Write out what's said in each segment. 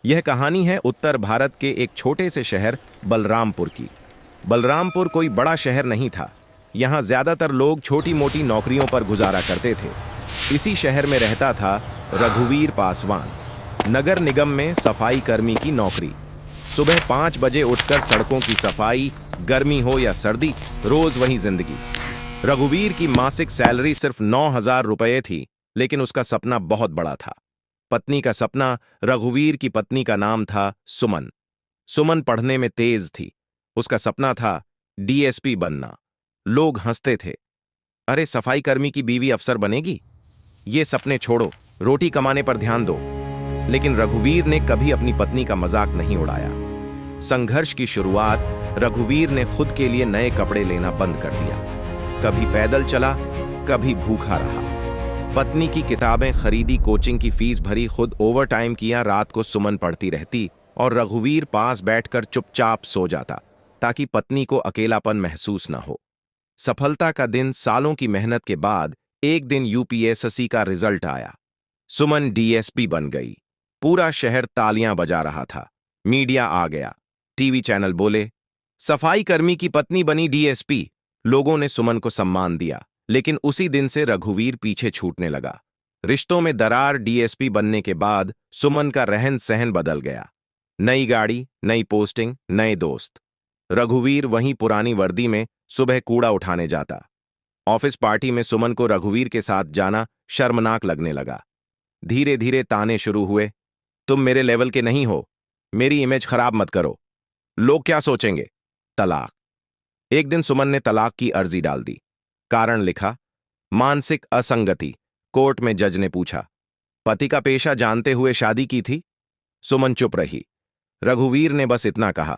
यह कहानी है उत्तर भारत के एक छोटे से शहर बलरामपुर की। बलरामपुर कोई बड़ा शहर नहीं था। यहाँ ज्यादातर लोग छोटी मोटी नौकरियों पर गुजारा करते थे। इसी शहर में रहता था रघुवीर पासवान। नगर निगम में सफाई कर्मी की नौकरी। सुबह 5 बजे उठकर सड़कों की सफाई, गर्मी हो या सर्दी, रोज वही जिंदगी। रघुवीर की मासिक सैलरी सिर्फ 9,000 रुपये थी, लेकिन उसका सपना बहुत बड़ा था। पत्नी का सपना। रघुवीर की पत्नी का नाम था सुमन। सुमन पढ़ने में तेज थी। उसका सपना था डीएसपी बनना। लोग हंसते थे, अरे सफाई कर्मी की बीवी अफसर बनेगी, ये सपने छोड़ो, रोटी कमाने पर ध्यान दो। लेकिन रघुवीर ने कभी अपनी पत्नी का मजाक नहीं उड़ाया। संघर्ष की शुरुआत रघुवीर ने खुद के लिए नए कपड़े लेना बंद कर दिया। कभी पैदल चला, कभी भूखा रहा। पत्नी की किताबें खरीदी, कोचिंग की फीस भरी, खुद ओवर टाइम किया। रात को सुमन पढ़ती रहती और रघुवीर पास बैठकर चुपचाप सो जाता, ताकि पत्नी को अकेलापन महसूस न हो। सफलता का दिन। सालों की मेहनत के बाद एक दिन यूपीएससी का रिजल्ट आया। सुमन डीएसपी बन गई। पूरा शहर तालियां बजा रहा था। मीडिया आ गया। टीवी चैनल बोले, सफाई कर्मी की पत्नी बनी डीएसपी। लोगों ने सुमन को सम्मान दिया। लेकिन उसी दिन से रघुवीर पीछे छूटने लगा। रिश्तों में दरार। डीएसपी बनने के बाद सुमन का रहन सहन बदल गया। नई गाड़ी, नई पोस्टिंग, नए दोस्त। रघुवीर वहीं पुरानी वर्दी में सुबह कूड़ा उठाने जाता। ऑफिस पार्टी में सुमन को रघुवीर के साथ जाना शर्मनाक लगने लगा। धीरे धीरे ताने शुरू हुए, तुम मेरे लेवल के नहीं हो, मेरी इमेज खराब मत करो, लोग क्या सोचेंगे। तलाक। एक दिन सुमन ने तलाक की अर्जी डाल दी। कारण लिखा, मानसिक असंगति। कोर्ट में जज ने पूछा, पति का पेशा जानते हुए शादी की थी? सुमन चुप रही। रघुवीर ने बस इतना कहा,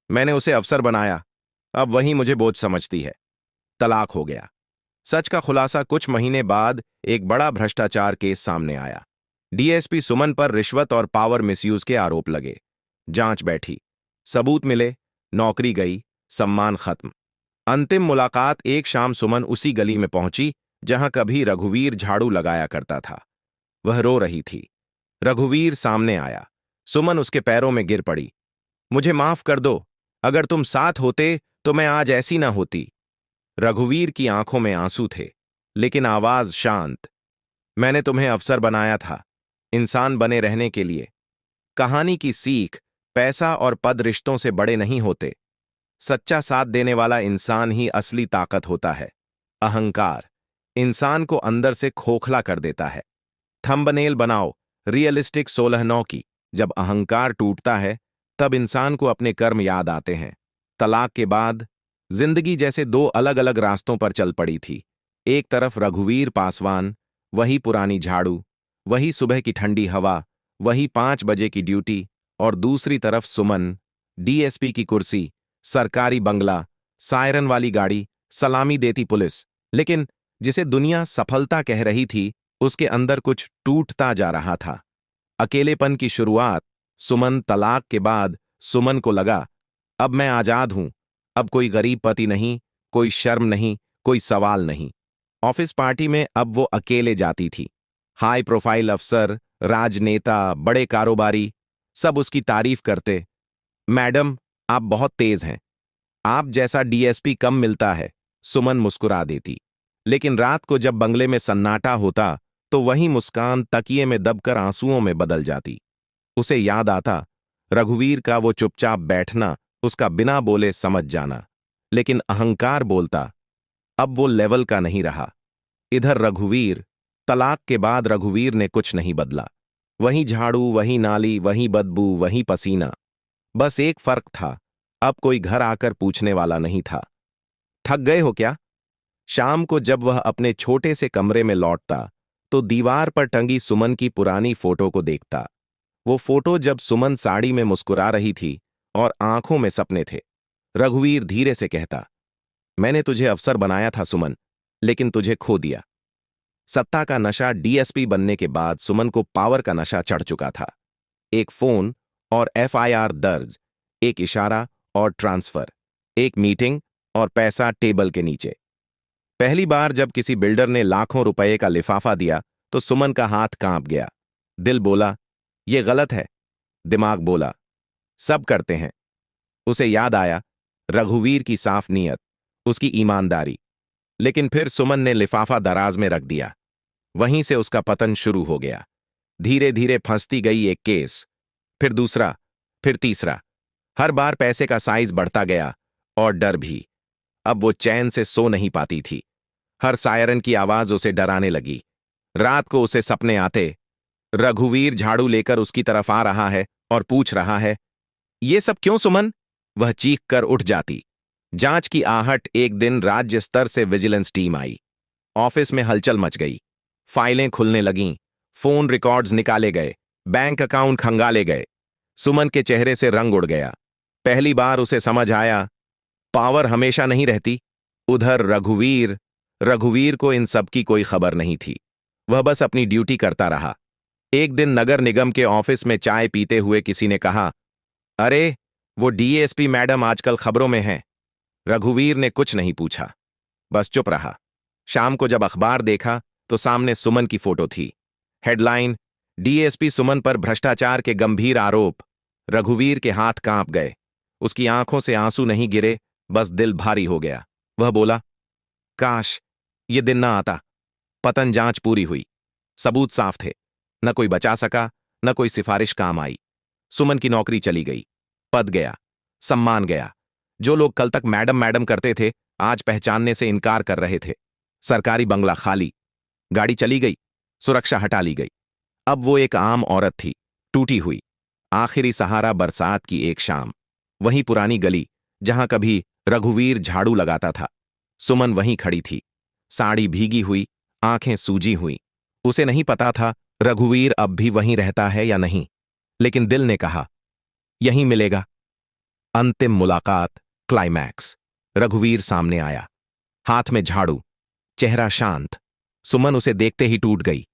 मैंने उसे अफसर बनाया, अब वही मुझे बोझ समझती है। तलाक हो गया। सच का खुलासा कुछ महीने बाद एक बड़ा भ्रष्टाचार केस सामने आया। डीएसपी सुमन पर रिश्वत और पावर मिसयूज के आरोप लगे। जांच बैठी, सबूत मिले, नौकरी गई, सम्मान खत्म। अंतिम मुलाकात। एक शाम सुमन उसी गली में पहुंची जहां कभी रघुवीर झाड़ू लगाया करता था। वह रो रही थी। रघुवीर सामने आया। सुमन उसके पैरों में गिर पड़ी। मुझे माफ कर दो, अगर तुम साथ होते तो मैं आज ऐसी ना होती। रघुवीर की आंखों में आंसू थे, लेकिन आवाज शांत। मैंने तुम्हें अफसर बनाया था, इंसान बने रहने के लिए। कहानी की सीख। पैसा और पद रिश्तों से बड़े नहीं होते। सच्चा साथ देने वाला इंसान ही असली ताकत होता है। अहंकार इंसान को अंदर से खोखला कर देता है। थंबनेल बनाओ, रियलिस्टिक 16/9 की। जब अहंकार टूटता है तब इंसान को अपने कर्म याद आते हैं। तलाक के बाद जिंदगी जैसे दो अलग अलग रास्तों पर चल पड़ी थी। एक तरफ रघुवीर पासवान, वही पुरानी झाड़ू, वही सुबह की ठंडी हवा, वही 5 बजे की ड्यूटी। और दूसरी तरफ सुमन, डीएसपी की कुर्सी, सरकारी बंगला, सायरन वाली गाड़ी, सलामी देती पुलिस। लेकिन जिसे दुनिया सफलता कह रही थी, उसके अंदर कुछ टूटता जा रहा था। अकेलेपन की शुरुआत। सुमन तलाक के बाद सुमन को लगा, अब मैं आजाद हूं। अब कोई गरीब पति नहीं, कोई शर्म नहीं, कोई सवाल नहीं। ऑफिस पार्टी में अब वो अकेले जाती थी। हाई प्रोफाइल अफसर, राजनेता, बड़े कारोबारी सब उसकी तारीफ करते। मैडम, आप बहुत तेज हैं, आप जैसा डीएसपी कम मिलता है। सुमन मुस्कुरा देती। लेकिन रात को जब बंगले में सन्नाटा होता तो वही मुस्कान तकिए में दबकर आंसुओं में बदल जाती। उसे याद आता रघुवीर का वो चुपचाप बैठना, उसका बिना बोले समझ जाना। लेकिन अहंकार बोलता, अब वो लेवल का नहीं रहा। इधर रघुवीर। तलाक के बाद रघुवीर ने कुछ नहीं बदला। वही झाड़ू, वही नाली, वही बदबू, वही पसीना। बस एक फर्क था, अब कोई घर आकर पूछने वाला नहीं था, थक गए हो क्या? शाम को जब वह अपने छोटे से कमरे में लौटता तो दीवार पर टंगी सुमन की पुरानी फोटो को देखता। वो फोटो जब सुमन साड़ी में मुस्कुरा रही थी और आंखों में सपने थे। रघुवीर धीरे से कहता, मैंने तुझे अफसर बनाया था सुमन, लेकिन तुझे खो दिया। सत्ता का नशा। डीएसपी बनने के बाद सुमन को पावर का नशा चढ़ चुका था। एक फोन और एफआईआर दर्ज, एक इशारा और ट्रांसफर, एक मीटिंग और पैसा टेबल के नीचे। पहली बार जब किसी बिल्डर ने लाखों रुपए का लिफाफा दिया तो सुमन का हाथ कांप गया। दिल बोला, यह गलत है, दिमाग बोला, सब करते हैं। उसे याद आया रघुवीर की साफ नीयत, उसकी ईमानदारी। लेकिन फिर सुमन ने लिफाफा दराज में रख दिया। वहीं से उसका पतन शुरू हो गया। धीरे धीरे फंसती गई एक केस, फिर दूसरा, फिर तीसरा। हर बार पैसे का साइज बढ़ता गया और डर भी। अब वो चैन से सो नहीं पाती थी। हर सायरन की आवाज उसे डराने लगी। रात को उसे सपने आते, रघुवीर झाड़ू लेकर उसकी तरफ आ रहा है और पूछ रहा है, ये सब क्यों सुमन? वह चीख कर उठ जाती। जांच की आहट। एक दिन राज्य स्तर से विजिलेंस टीम आई। ऑफिस में हलचल मच गई। फाइलें खुलने लगीं, फोन रिकॉर्ड्स निकाले गए, बैंक अकाउंट खंगाले गए। सुमन के चेहरे से रंग उड़ गया। पहली बार उसे समझ आया, पावर हमेशा नहीं रहती। उधर रघुवीर को इन सब की कोई खबर नहीं थी। वह बस अपनी ड्यूटी करता रहा। एक दिन नगर निगम के ऑफिस में चाय पीते हुए किसी ने कहा, अरे वो डीएसपी मैडम आजकल खबरों में हैं। रघुवीर ने कुछ नहीं पूछा, बस चुप रहा। शाम को जब अखबार देखा तो सामने सुमन की फोटो थी। हेडलाइन, डीएसपी सुमन पर भ्रष्टाचार के गंभीर आरोप। रघुवीर के हाथ कांप गए। उसकी आंखों से आंसू नहीं गिरे, बस दिल भारी हो गया। वह बोला, काश ये दिन ना आता। पतन जांच पूरी हुई, सबूत साफ थे। न कोई बचा सका, न कोई सिफारिश काम आई। सुमन की नौकरी चली गई, पद गया, सम्मान गया। जो लोग कल तक मैडम मैडम करते थे, आज पहचानने से इनकार कर रहे थे। सरकारी बंगला खाली, गाड़ी चली गई, सुरक्षा हटा ली गई। अब वो एक आम औरत थी, टूटी हुई। आखिरी सहारा बरसात की एक शाम। वहीं पुरानी गली जहां कभी रघुवीर झाड़ू लगाता था। सुमन वहीं खड़ी थी, साड़ी भीगी हुई, आंखें सूजी हुई। उसे नहीं पता था रघुवीर अब भी वहीं रहता है या नहीं, लेकिन दिल ने कहा, यहीं मिलेगा। अंतिम मुलाकात, क्लाइमैक्स। रघुवीर सामने आया, हाथ में झाड़ू, चेहरा शांत। सुमन उसे देखते ही टूट गई।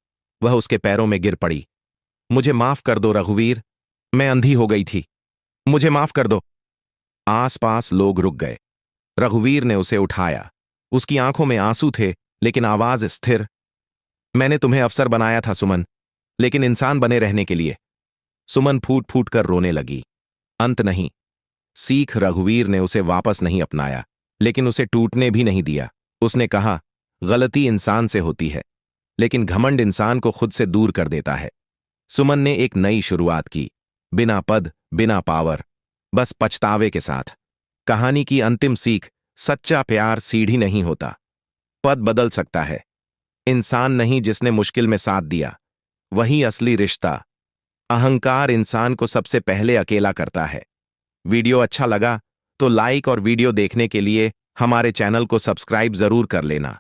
वह उसके पैरों में गिर पड़ी। मुझे माफ कर दो रघुवीर, मैं अंधी हो गई थी, मुझे माफ कर दो। आसपास लोग रुक गए। रघुवीर ने उसे उठाया। उसकी आंखों में आंसू थे, लेकिन आवाज स्थिर। मैंने तुम्हें अफसर बनाया था सुमन, लेकिन इंसान बने रहने के लिए। सुमन फूट फूट कर रोने लगी। अंत नहीं, सीख। रघुवीर ने उसे वापस नहीं अपनाया, लेकिन उसे टूटने भी नहीं दिया। उसने कहा, गलती इंसान से होती है, लेकिन घमंड इंसान को खुद से दूर कर देता है। सुमन ने एक नई शुरुआत की, बिना पद, बिना पावर, बस पछतावे के साथ। कहानी की अंतिम सीख, सच्चा प्यार सीढ़ी नहीं होता। पद बदल सकता है, इंसान नहीं। जिसने मुश्किल में साथ दिया, वही असली रिश्ता। अहंकार इंसान को सबसे पहले अकेला करता है। वीडियो अच्छा लगा तो लाइक और वीडियो देखने के लिए हमारे चैनल को सब्सक्राइब जरूर कर लेना।